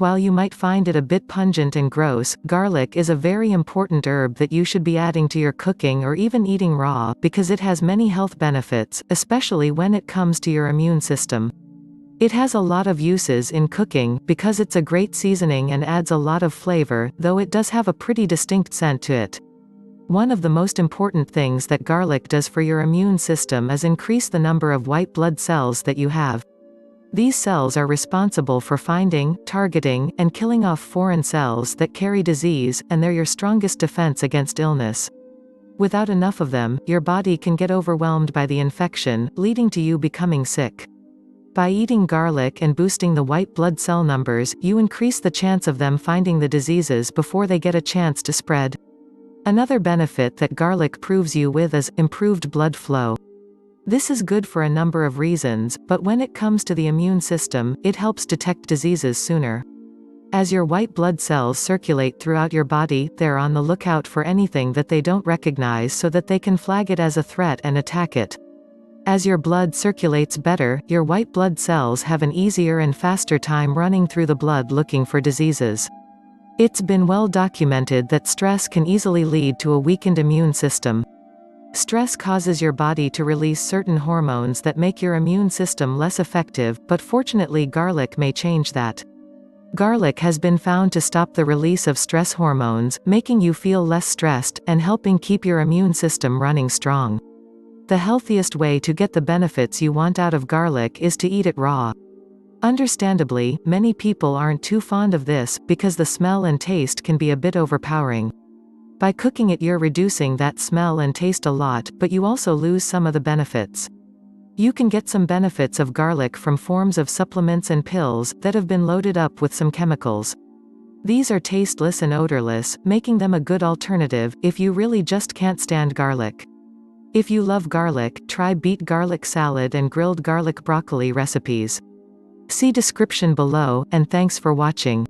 While you might find it a bit pungent and gross, garlic is a very important herb that you should be adding to your cooking or even eating raw, because it has many health benefits, especially when it comes to your immune system. It has a lot of uses in cooking, because it's a great seasoning and adds a lot of flavor, though it does have a pretty distinct scent to it. One of the most important things that garlic does for your immune system is increase the number of white blood cells that you have. These cells are responsible for finding, targeting, and killing off foreign cells that carry disease, and they're your strongest defense against illness. Without enough of them, your body can get overwhelmed by the infection, leading to you becoming sick. By eating garlic and boosting the white blood cell numbers, you increase the chance of them finding the diseases before they get a chance to spread. Another benefit that garlic proves you with is improved blood flow. This is good for a number of reasons, but when it comes to the immune system, it helps detect diseases sooner. As your white blood cells circulate throughout your body, they're on the lookout for anything that they don't recognize so that they can flag it as a threat and attack it. As your blood circulates better, your white blood cells have an easier and faster time running through the blood looking for diseases. It's been well documented that stress can easily lead to a weakened immune system. Stress causes your body to release certain hormones that make your immune system less effective, but fortunately garlic may change that. Garlic has been found to stop the release of stress hormones, making you feel less stressed, and helping keep your immune system running strong. The healthiest way to get the benefits you want out of garlic is to eat it raw. Understandably, many people aren't too fond of this, because the smell and taste can be a bit overpowering. By cooking it, you're reducing that smell and taste a lot, but you also lose some of the benefits. You can get some benefits of garlic from forms of supplements and pills that have been loaded up with some chemicals. These are tasteless and odorless, making them a good alternative if you really just can't stand garlic. If you love garlic, try beet garlic salad and grilled garlic broccoli recipes. See description below, and thanks for watching.